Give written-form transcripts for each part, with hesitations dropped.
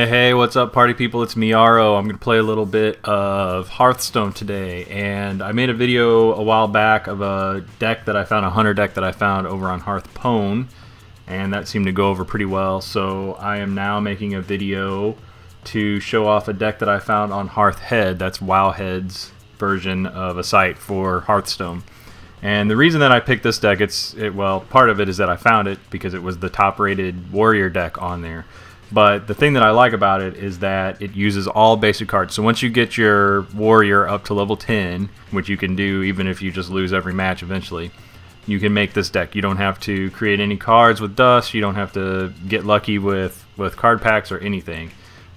Hey, what's up, party people? It's Miaro. I'm going to play a little bit of Hearthstone today, and I made a video a while back of a deck that I found, a hunter deck that I found over on Hearthstone, and that seemed to go over pretty well, so I am now making a video to show off a deck that I found on Hearthhead. That's Wowhead's version of a site for Hearthstone. And the reason that I picked this deck, well, part of it is that I found it because it was the top-rated warrior deck on there. But the thing that I like about it is that it uses all basic cards. So once you get your warrior up to level 10, which you can do even if you just lose every match eventually, you can make this deck. You don't have to create any cards with dust. You don't have to get lucky with card packs or anything.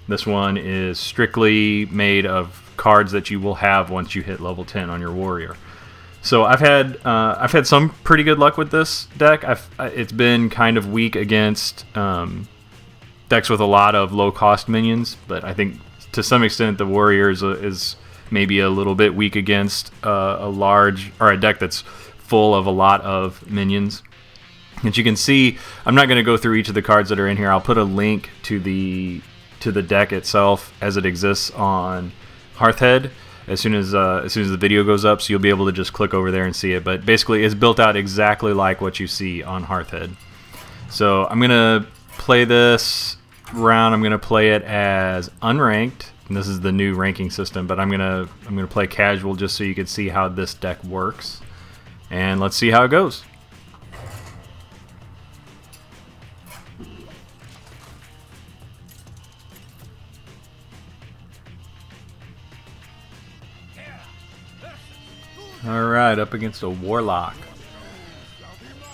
This one is strictly made of cards that you will have once you hit level 10 on your warrior. So I've had some pretty good luck with this deck. It's been kind of weak against decks with a lot of low-cost minions, but I think to some extent the warrior is maybe a little bit weak against a deck that's full of a lot of minions. As you can see, I'm not going to go through each of the cards that are in here. I'll put a link to the deck itself as it exists on Hearthhead as soon as the video goes up, so you'll be able to just click over there and see it. But basically, it's built out exactly like what you see on Hearthhead. So I'm gonna play this round. I'm gonna play it as unranked, and this is the new ranking system. But I'm gonna play casual just so you can see how this deck works, and let's see how it goes. Alright, up against a warlock.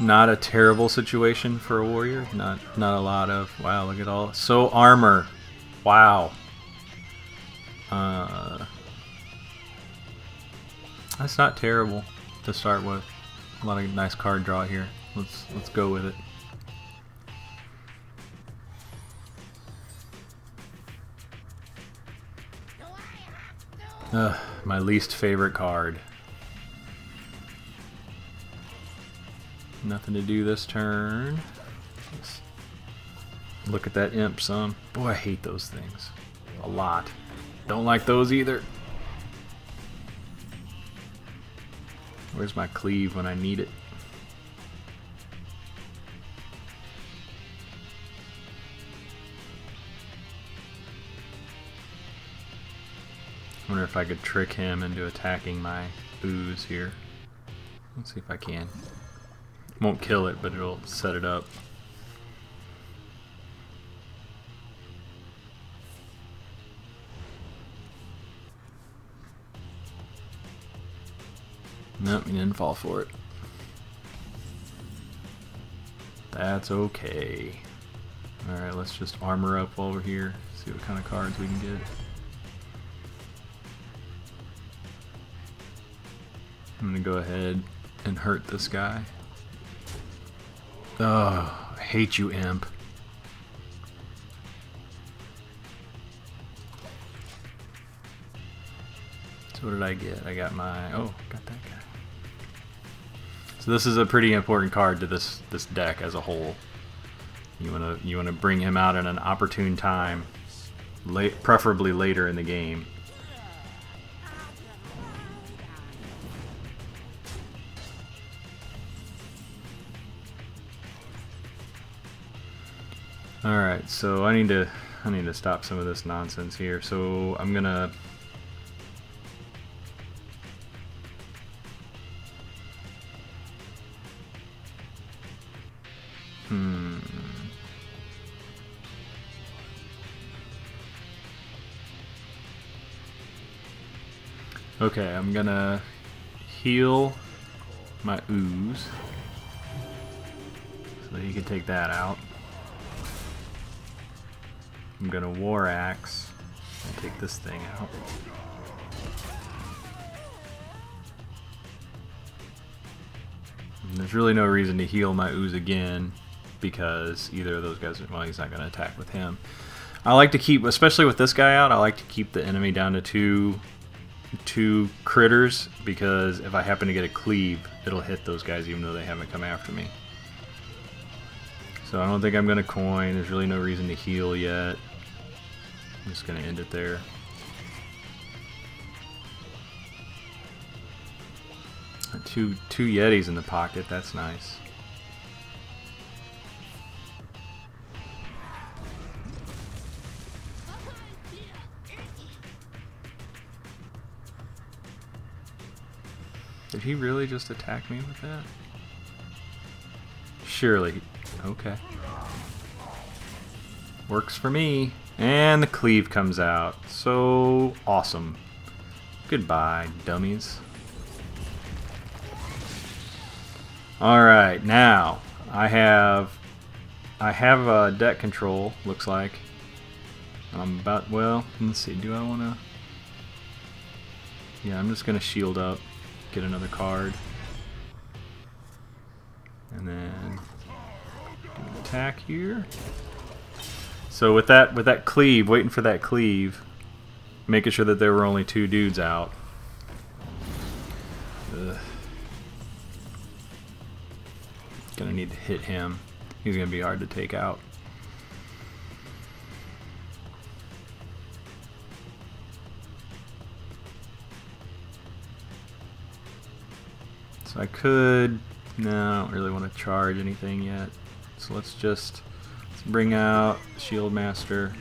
Not a terrible situation for a warrior. Not a lot of... Wow, look at all... So armor. Wow. That's not terrible to start with. A lot of nice card draw here. Let's go with it. My least favorite card. Nothing to do this turn. Just look at that imp some. Boy, I hate those things. A lot. Don't like those either. Where's my cleave when I need it? I wonder if I could trick him into attacking my ooze here. Let's see if I can. Won't kill it, but it'll set it up. Nope, he didn't fall for it. That's okay. Alright, let's just armor up while we're here. See what kind of cards we can get. I'm gonna go ahead and hurt this guy. Oh, I hate you, imp. So what did I get? I got my... Oh, got that guy. So this is a pretty important card to this deck as a whole. You wanna bring him out at an opportune time, preferably later in the game. Alright, so I need to stop some of this nonsense here. So I'm gonna Okay, I'm gonna heal my ooze so that he can take that out. I'm gonna War Axe and take this thing out. And there's really no reason to heal my ooze again because either of those guys, well, he's not gonna attack with him. I like to keep, especially with this guy out, I like to keep the enemy down to two critters, because if I happen to get a cleave, it'll hit those guys even though they haven't come after me. So I don't think I'm gonna coin. There's really no reason to heal yet. I'm just gonna end it there. Two Yetis in the pocket, that's nice. Did he really just attack me with that? Surely. Okay. Works for me. And the cleave comes out. So awesome. Goodbye, dummies. Alright, now I have deck control, looks like. I'm about, well, let's see, do I wanna? Yeah, I'm just gonna shield up, get another card. And then do an attack here. So with that cleave, waiting for that cleave, making sure that there were only 2 dudes out. Ugh. Gonna need to hit him. He's gonna be hard to take out. So I could, no, I don't really want to charge anything yet. So let's bring out Shield Master.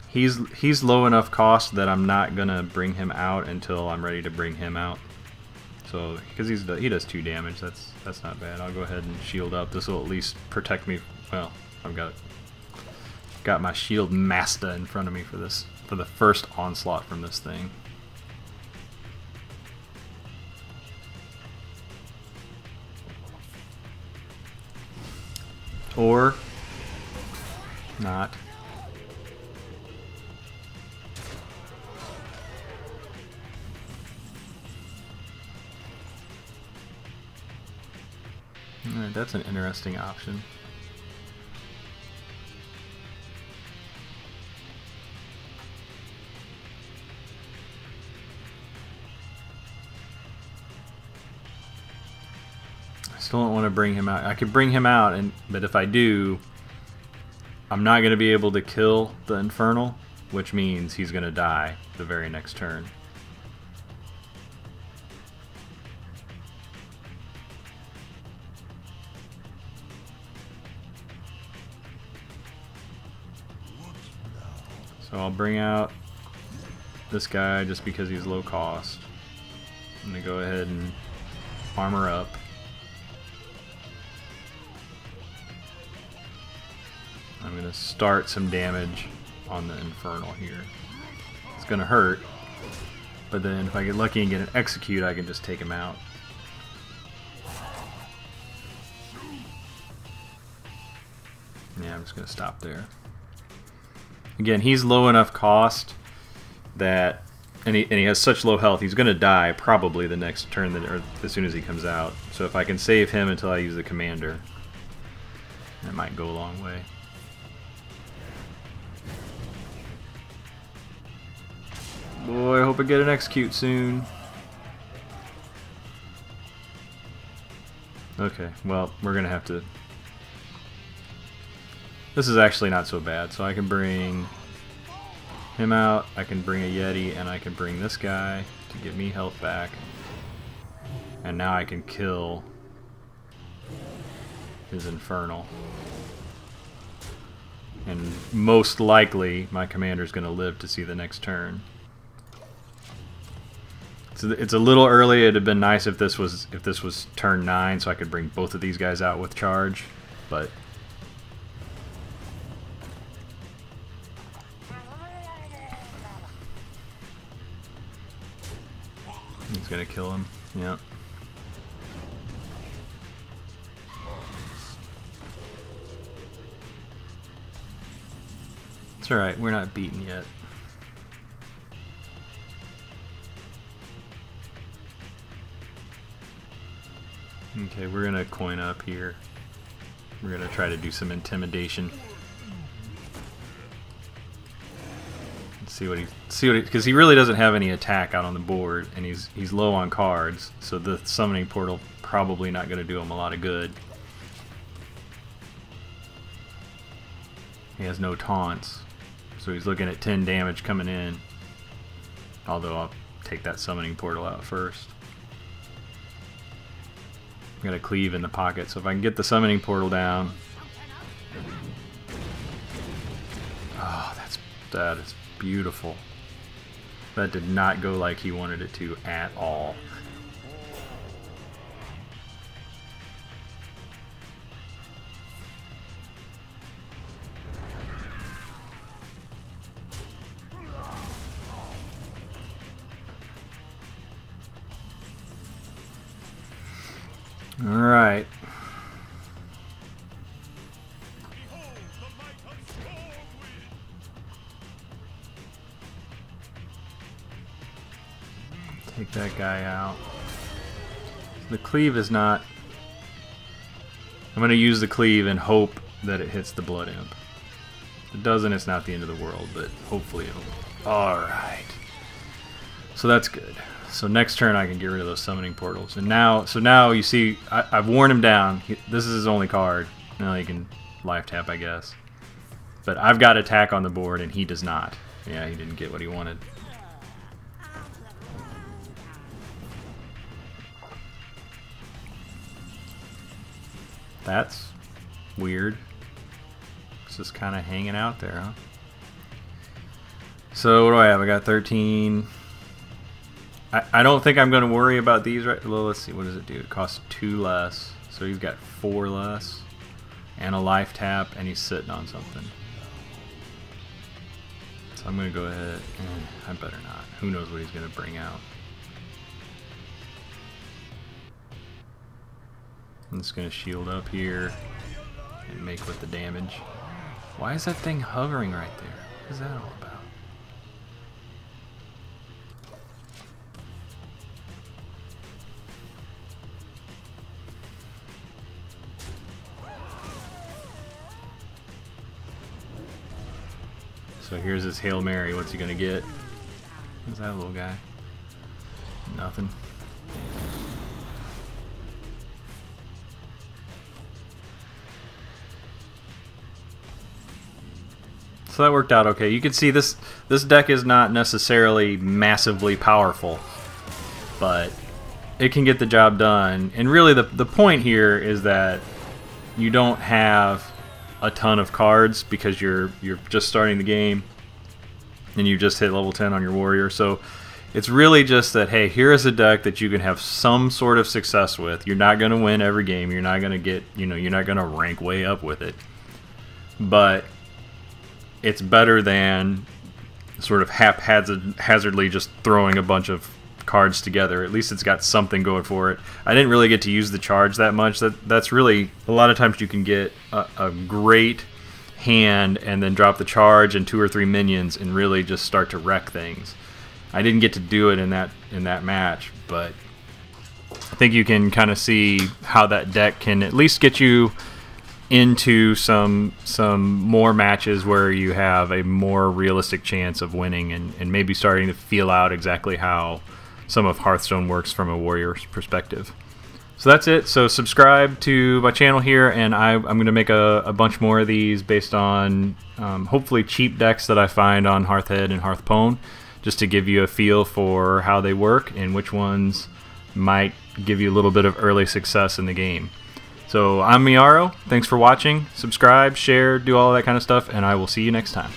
He's low enough cost that I'm not gonna bring him out until I'm ready to bring him out. So because he does 2 damage, that's not bad. I'll go ahead and shield up. This will at least protect me. Well, I've got my Shield Master in front of me for the first onslaught from this thing. Or not. Alright, that's an interesting option. I still don't want to bring him out. I could bring him out, but if I do, I'm not going to be able to kill the Infernal, which means he's going to die the very next turn. So I'll bring out this guy just because he's low cost. I'm going to go ahead and armor up. I'm going to start some damage on the Infernal here. It's going to hurt, but then if I get lucky and get an execute, I can just take him out. Yeah, I'm just going to stop there. Again, he's low enough cost that, and he has such low health, he's going to die probably the next turn, or as soon as he comes out. So if I can save him until I use the commander, that might go a long way. Boy, I hope I get an execute soon. Okay, well, we're going to have to... This is actually not so bad, so I can bring him out, I can bring a Yeti, and I can bring this guy to get me health back. And now I can kill his Infernal. And most likely, my commander's going to live to see the next turn. So it's a little early. It'd have been nice if this was turn 9, so I could bring both of these guys out with charge, but... He's gonna kill him. Yep. It's alright, we're not beaten yet. Okay, we're gonna coin up here. We're gonna try to do some intimidation. See what because he really doesn't have any attack out on the board, and he's low on cards, so the summoning portal probably not going to do him a lot of good. He has no taunts. So he's looking at 10 damage coming in. Although I'll take that summoning portal out first. I'm gonna cleave in the pocket, so if I can get the summoning portal down. Oh, that is beautiful. That did not go like he wanted it to at all. All right. Take that guy out. The cleave is not... I'm going to use the cleave and hope that it hits the Blood Imp. If it doesn't, it's not the end of the world, but hopefully it'll... Alright. So that's good. So next turn I can get rid of those summoning portals. And now, you see, I've worn him down. This is his only card. Now he can life tap, I guess. But I've got attack on the board and he does not. Yeah, he didn't get what he wanted. That's weird. It's just kind of hanging out there, huh? So what do I have? I got 13. I don't think I'm going to worry about these right. Well, let's see. What does it do? It costs 2 less. So he's got 4 less. And a life tap, and he's sitting on something. So I'm going to go ahead. I better not. Who knows what he's going to bring out. I'm just going to shield up here and make with the damage. Why is that thing hovering right there? What is that all about? So here's his Hail Mary. What's he going to get? Who's that little guy? Nothing. So that worked out okay. You can see this deck is not necessarily massively powerful, but it can get the job done. And really the point here is that you don't have a ton of cards because you're just starting the game and you just hit level 10 on your warrior. So it's really just that, hey, here is a deck that you can have some sort of success with. You're not going to win every game. You're not going to get, you're not going to rank way up with it. But it's better than sort of haphazardly just throwing a bunch of cards together. At least it's got something going for it. I didn't really get to use the charge that much. That's really, a lot of times you can get a great hand and then drop the charge and 2 or 3 minions and really just start to wreck things. I didn't get to do it in that match, but I think you can kind of see how that deck can at least get you into some more matches where you have a more realistic chance of winning and maybe starting to feel out exactly how some of Hearthstone works from a warrior's perspective. So that's it. So subscribe to my channel here, and I'm going to make a bunch more of these based on hopefully cheap decks that I find on Hearthhead and Hearthstone, just to give you a feel for how they work and which ones might give you a little bit of early success in the game. So I'm Miaro. Thanks for watching. Subscribe, share, do all that kind of stuff, and I will see you next time.